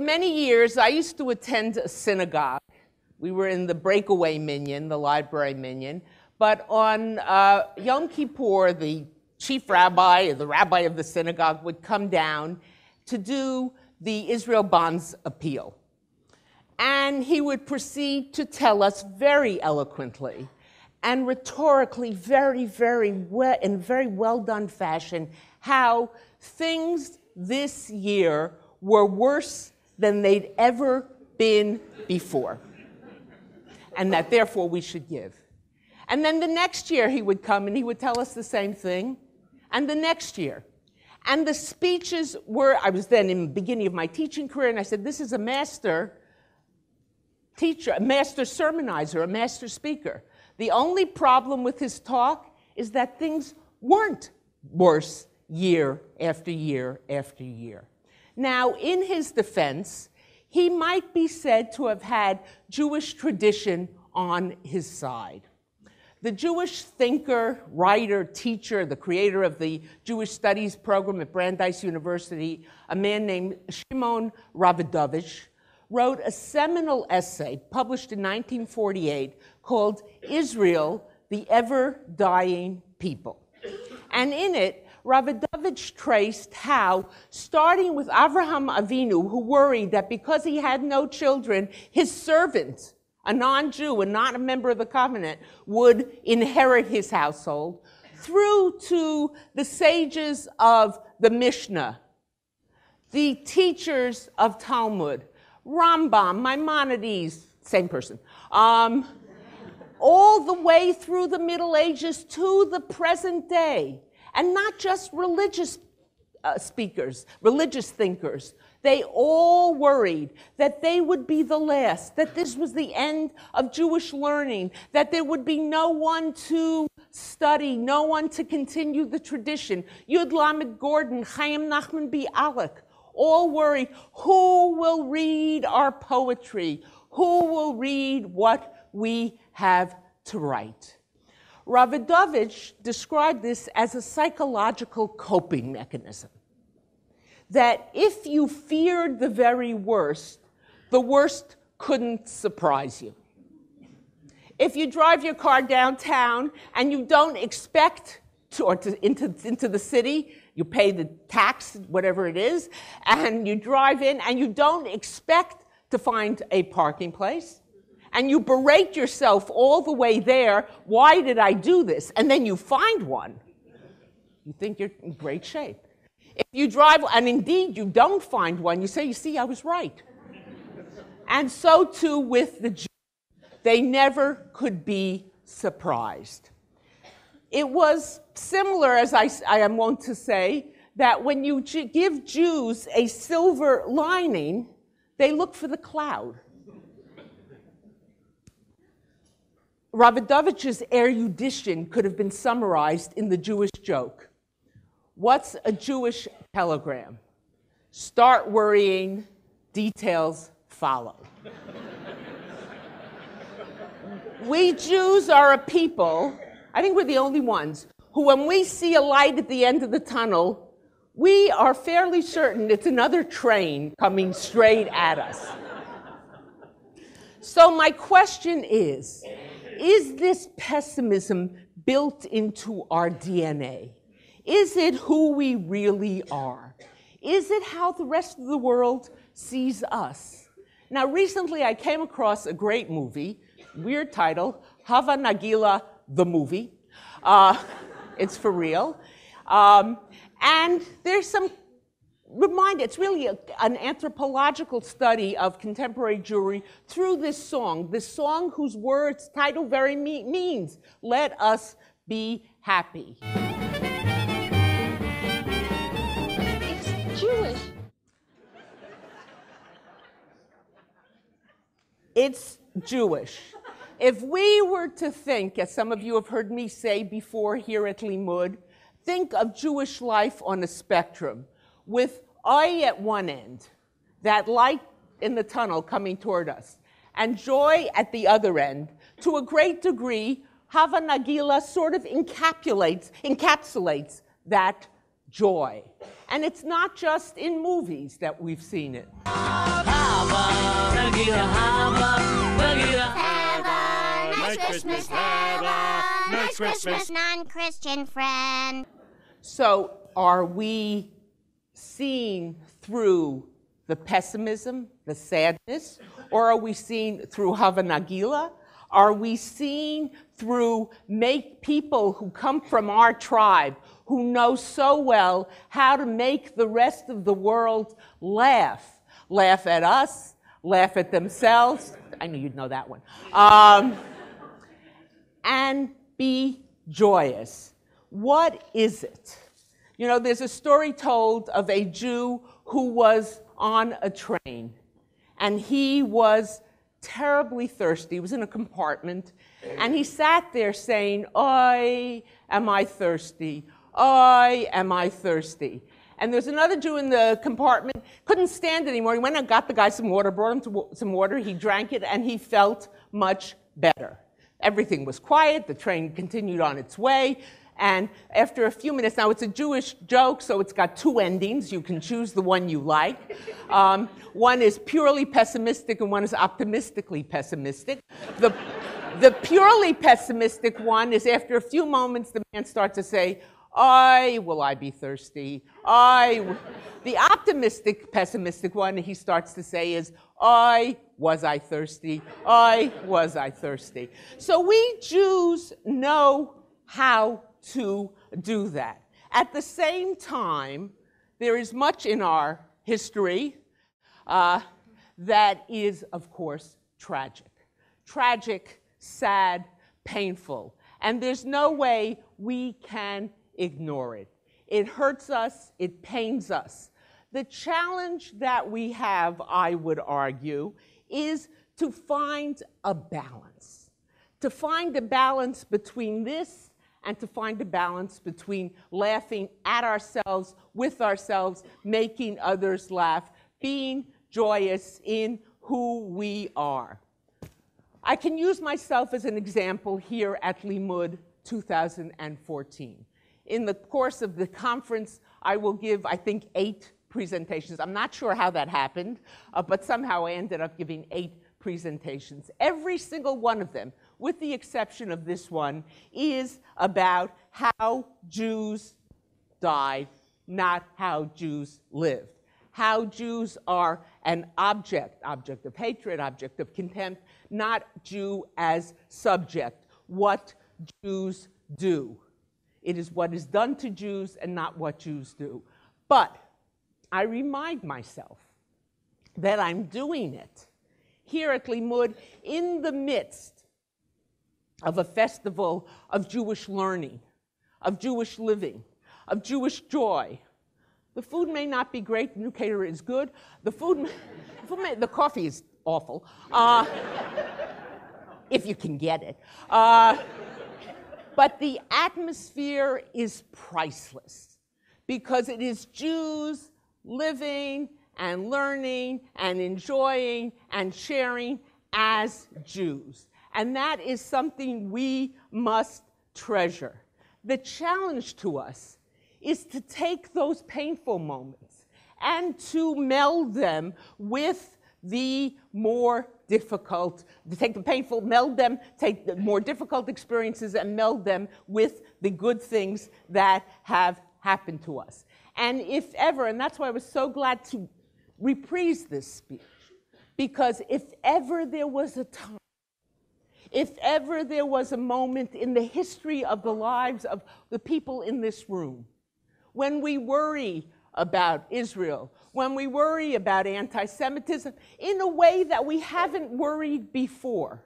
many years, I used to attend a synagogue. We were in the breakaway minyan, the library minyan. But on Yom Kippur, the chief rabbi, or the rabbi of the synagogue, would come down to do the Israel bonds appeal. And he would proceed to tell us very eloquently and rhetorically, very well done fashion, how things this year were worse than they'd ever been before, and that therefore we should give. And then the next year he would come and he would tell us the same thing, and the next year. And the speeches were, I was then in the beginning of my teaching career, and I said, this is a master teacher, a master sermonizer, a master speaker. The only problem with his talk is that things weren't worse year after year after year. Now, in his defense, he might be said to have had Jewish tradition on his side. The Jewish thinker, writer, teacher, the creator of the Jewish Studies program at Brandeis University, a man named Shimon Ravidovich, wrote a seminal essay published in 1948 called Israel, the Ever-Dying People. And in it, Ravidovich traced how, starting with Avraham Avinu, who worried that because he had no children, his servant, a non-Jew and not a member of the covenant, would inherit his household, through to the sages of the Mishnah, the teachers of Talmud, Rambam, Maimonides, same person, all the way through the Middle Ages to the present day. And not just religious speakers, religious thinkers. They all worried that they would be the last, that this was the end of Jewish learning, that there would be no one to study, no one to continue the tradition. Yud Lamed Gordon, Chaim Nachman Bialik, all worried, who will read our poetry? Who will read what we have to write? Ravidovich described this as a psychological coping mechanism. That if you feared the very worst, the worst couldn't surprise you. If you drive your car downtown and you don't expect into the city, you pay the tax, whatever it is, and you drive in and you don't expect to find a parking place, and you berate yourself all the way there, why did I do this? And then you find one, you think you're in great shape. If you drive, and indeed you don't find one, you say, you see, I was right. And so too with the Jews. They never could be surprised. It was similar, as I am wont to say, that when you give Jews a silver lining, they look for the cloud. Ravidovich's erudition could have been summarized in the Jewish joke. What's a Jewish telegram? Start worrying, details follow. We Jews are a people, I think we're the only ones, who when we see a light at the end of the tunnel, we are fairly certain it's another train coming straight at us. So my question is this pessimism built into our DNA? Is it who we really are? Is it how the rest of the world sees us? Now, recently I came across a great movie, weird title, Hava Nagila, the movie. It's for real. And there's some reminder, it's really an anthropological study of contemporary Jewry through this song whose words, title very means, let us be happy. It's Jewish. It's Jewish. If we were to think, as some of you have heard me say before here at Limud, think of Jewish life on a spectrum, with I at one end, that light in the tunnel coming toward us, and joy at the other end. To a great degree, Hava Nagila sort of encapsulates that joy. And it's not just in movies that we've seen it. Nice Christmas, non-Christian friend. So are we seeing through the pessimism, the sadness, or are we seeing through Hava Nagila? Are we seeing through people who come from our tribe, who know so well how to make the rest of the world laugh? Laugh at us, laugh at themselves. I knew you'd know that one. And be joyous. What is it? You know, there's a story told of a Jew who was on a train, and he was terribly thirsty. He was in a compartment, and he sat there saying, "Oi, am I thirsty? Oi, am I thirsty?" And there's another Jew in the compartment, couldn't stand it anymore. He went and got the guy some water, brought him some water, he drank it, and he felt much better. Everything was quiet, the train continued on its way, and after a few minutes, now it's a Jewish joke, so it's got two endings. You can choose the one you like. One is purely pessimistic and one is optimistically pessimistic. The purely pessimistic one is after a few moments, the man starts to say, will I be thirsty? The optimistic, pessimistic one he starts to say is, was I thirsty? Was I thirsty? So we Jews know how to do that. At the same time, there is much in our history that is, of course, tragic. Tragic, sad, painful. And there's no way we can ignore it. It hurts us, it pains us. The challenge that we have, I would argue, is to find a balance. To find a balance between this and to find a balance between laughing at ourselves, with ourselves, making others laugh, being joyous in who we are. I can use myself as an example here at Limud 2014. In the course of the conference, I will give, I think, 8 presentations. I'm not sure how that happened, but somehow I ended up giving 8 presentations. Every single one of them, with the exception of this one, is about how Jews died, not how Jews lived. How Jews are an object of hatred, object of contempt, not Jew as subject, what Jews do. It is what is done to Jews and not what Jews do. But I remind myself that I'm doing it here at Limud in the midst of a festival of Jewish learning, of Jewish living, of Jewish joy. The food may not be great, the new caterer is good, the coffee is awful, if you can get it. But the atmosphere is priceless because it is Jews living and learning and enjoying and sharing as Jews. And that is something we must treasure. The challenge to us is to take those painful moments and to meld them with the more difficult, to take the painful, meld them, take the more difficult experiences and meld them with the good things that have happened to us. And if ever, and that's why I was so glad to reprise this speech, because if ever there was a time, if ever there was a moment in the history of the lives of the people in this room, when we worry about Israel, when we worry about anti-Semitism in a way that we haven't worried before,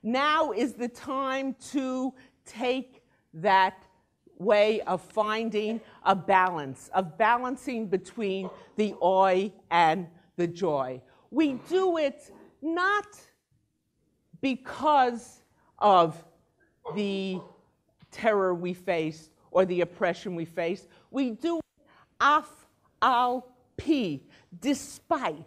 now is the time to take that way of finding a balance, of balancing between the oi and the joy. We do it not because of the terror we face or the oppression we face. We do it af al pi, despite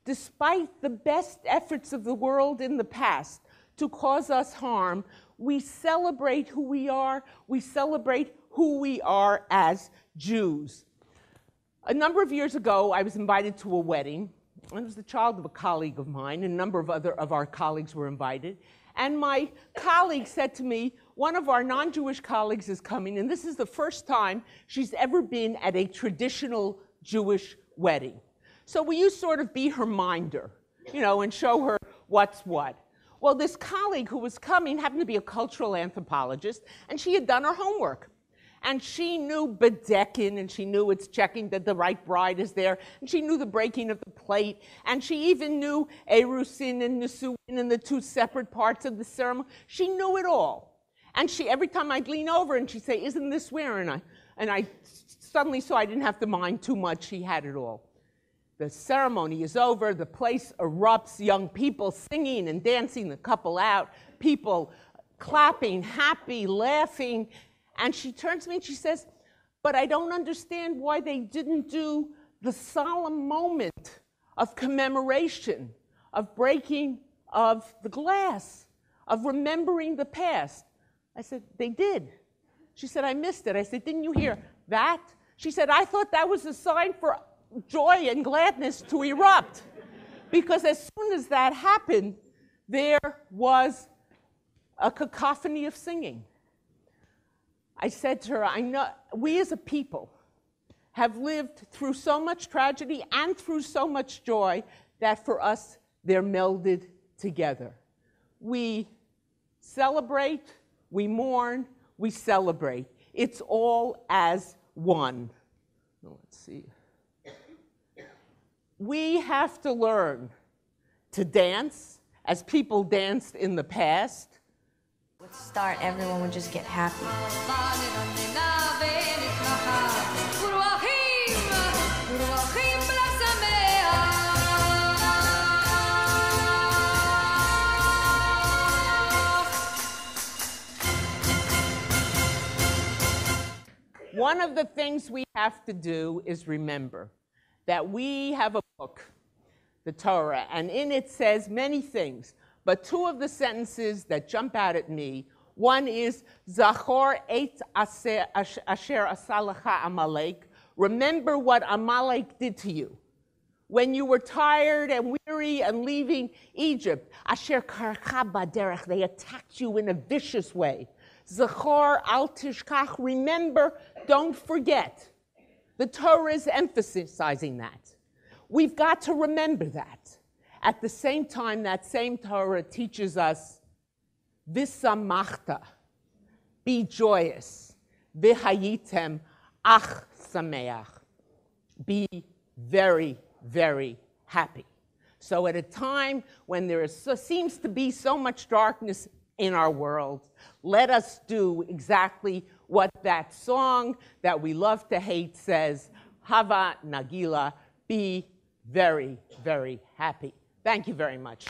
the best efforts of the world in the past to cause us harm. We celebrate who we are. We celebrate who we are as Jews. A number of years ago, I was invited to a wedding. I was the child of a colleague of mine, and a number of our colleagues were invited. And my colleague said to me, one of our non-Jewish colleagues is coming, and this is the first time she's ever been at a traditional Jewish wedding. So will you sort of be her minder, you know, and show her what's what? Well, this colleague who was coming happened to be a cultural anthropologist, and she had done her homework. And she knew bedekin, and she knew it's checking that the right bride is there, and she knew the breaking of the plate, and she even knew erusin and nisuin and the two separate parts of the ceremony. She knew it all. And she, every time I'd lean over and she'd say, isn't this where? And I suddenly saw I didn't have to mind too much. She had it all. The ceremony is over. The place erupts. Young people singing and dancing the couple out. People clapping, happy, laughing. And she turns to me and she says, but I don't understand why they didn't do the solemn moment of commemoration, of breaking of the glass, of remembering the past. I said, they did. She said, I missed it. I said, didn't you hear that? She said, I thought that was a sign for joy and gladness to erupt. Because as soon as that happened, there was a cacophony of singing. I said to her, I know we as a people have lived through so much tragedy and through so much joy that for us, they're melded together. We celebrate, we mourn, we celebrate. It's all as one. Let's see. We have to learn to dance as people danced in the past. Would start, everyone would just get happy. One of the things we have to do is remember that we have a book, the Torah, and in it says many things. But two of the sentences that jump out at me, one is, Zachor et asher asalacha Amalek. Remember what Amalek did to you. When you were tired and weary and leaving Egypt, Asher karcha baderech, they attacked you in a vicious way. Zachor al tishkach, remember, don't forget. The Torah is emphasizing that. We've got to remember that. At the same time, that same Torah teaches us, V'samachta, be joyous, V'hayitem ach sameach, be very, very happy. So at a time when there seems to be so much darkness in our world, let us do exactly what that song that we love to hate says, Hava Nagila, be very, very happy. Thank you very much.